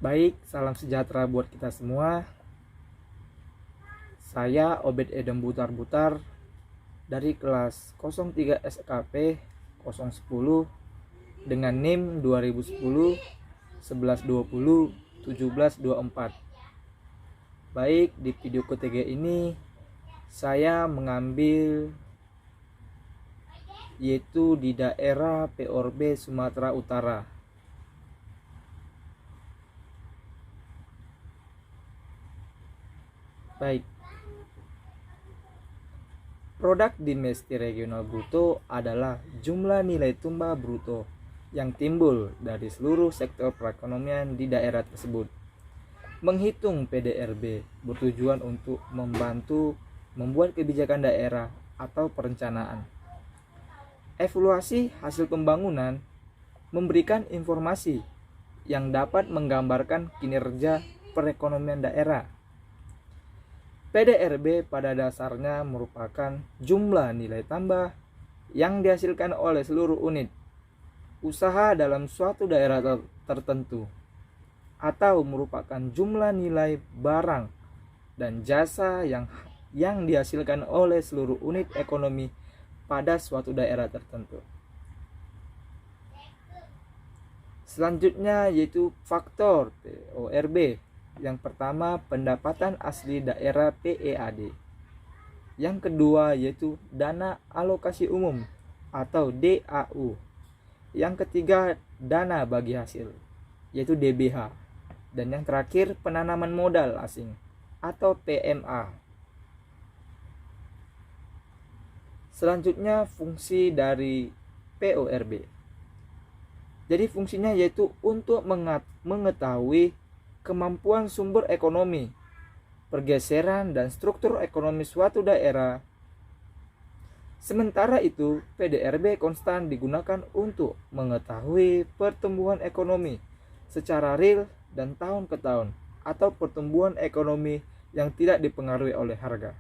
Baik, salam sejahtera buat kita semua. Saya Obed Edem Butar-Butar dari kelas 03 SKP 010 dengan NIM 2010 1120 1724. Baik, di video ketiga ini saya mengambil yaitu di daerah PORB Sumatera Utara. Baik. Produk domestik regional bruto adalah jumlah nilai tambah bruto yang timbul dari seluruh sektor perekonomian di daerah tersebut. Menghitung PDRB bertujuan untuk membantu membuat kebijakan daerah atau perencanaan. Evaluasi hasil pembangunan memberikan informasi yang dapat menggambarkan kinerja perekonomian daerah. PDRB pada dasarnya merupakan jumlah nilai tambah yang dihasilkan oleh seluruh unit usaha dalam suatu daerah tertentu, atau merupakan jumlah nilai barang dan jasa yang dihasilkan oleh seluruh unit ekonomi pada suatu daerah tertentu. Selanjutnya yaitu faktor PORB. Yang pertama, pendapatan asli daerah PEAD. Yang kedua yaitu dana alokasi umum atau DAU. Yang ketiga, dana bagi hasil yaitu DBH. Dan yang terakhir, penanaman modal asing atau PMA. Selanjutnya, fungsi dari PORB. Jadi fungsinya yaitu untuk mengetahui kemampuan sumber ekonomi, pergeseran dan struktur ekonomi suatu daerah. Sementara itu, PDRB konstan digunakan untuk mengetahui pertumbuhan ekonomi secara real dan tahun ke tahun, atau pertumbuhan ekonomi yang tidak dipengaruhi oleh harga.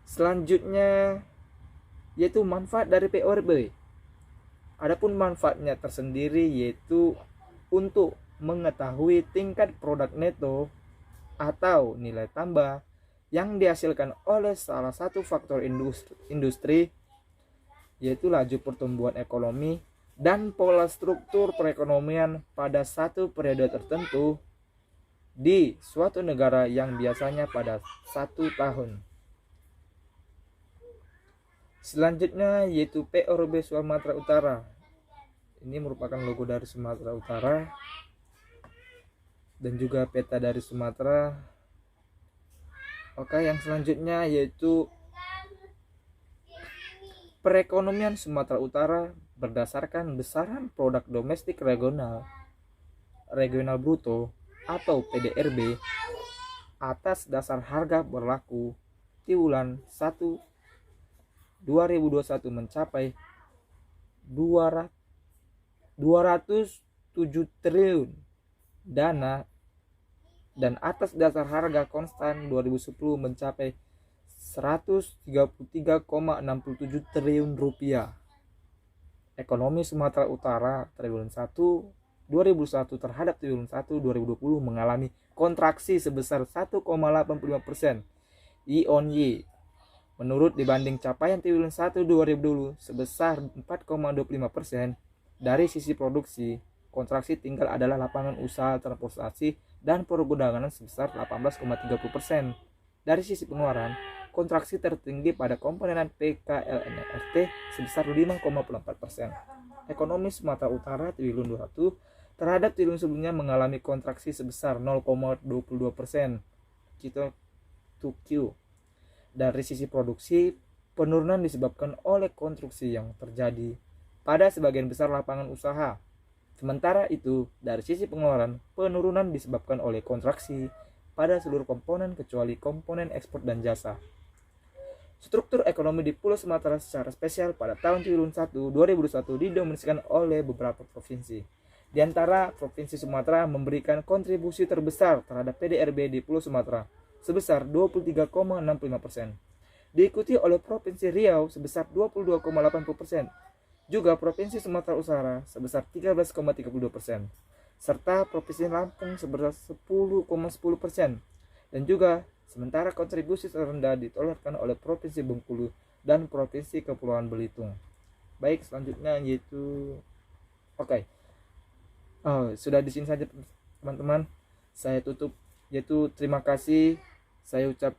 Selanjutnya yaitu manfaat dari PORB. Adapun manfaatnya tersendiri yaitu untuk mengetahui tingkat produk neto atau nilai tambah yang dihasilkan oleh salah satu faktor industri yaitu laju pertumbuhan ekonomi dan pola struktur perekonomian pada satu periode tertentu di suatu negara yang biasanya pada 1 tahun. Selanjutnya yaitu PORB Sumatera Utara. Ini merupakan logo dari Sumatera Utara dan juga peta dari Sumatera. Oke, yang selanjutnya yaitu perekonomian Sumatera Utara berdasarkan besaran produk domestik regional bruto atau PDRB atas dasar harga berlaku di bulan 1 2021 mencapai 207 triliun dana, dan atas dasar harga konstan 2010 mencapai 133,67 triliun rupiah. Ekonomi Sumatera Utara triwulan 1 2001 terhadap triwulan 1 2020 mengalami kontraksi sebesar 1,85% year-on-year. Menurut dibanding capaian triwulan 1 2020 sebesar 4,25%. Dari sisi produksi, kontraksi tinggal adalah lapangan usaha transportasi dan pergudangan sebesar 18,30%. Dari sisi pengeluaran, kontraksi tertinggi pada komponen PKLNRT sebesar 5,4%. Ekonomi Sumatera Utara triwulan 21 terhadap triwulan sebelumnya mengalami kontraksi sebesar 0,22%. Q2Q. Dari sisi produksi, penurunan disebabkan oleh konstruksi yang terjadi pada sebagian besar lapangan usaha. Sementara itu, dari sisi pengeluaran, penurunan disebabkan oleh kontraksi pada seluruh komponen kecuali komponen ekspor dan jasa. Struktur ekonomi di Pulau Sumatera secara spesial pada tahun triwulan 1 2021 didominasikan oleh beberapa provinsi. Di antara Provinsi Sumatera memberikan kontribusi terbesar terhadap PDRB di Pulau Sumatera sebesar 23,65%. Diikuti oleh Provinsi Riau sebesar 22,80%. Juga Provinsi Sumatera Utara sebesar 13,32%. serta Provinsi Lampung sebesar 10,10%. Dan juga sementara kontribusi terendah ditolerankan oleh Provinsi Bengkulu dan Provinsi Kepulauan Belitung. Baik, selanjutnya yaitu sudah di sini saja teman-teman. Saya tutup, yaitu terima kasih saya ucap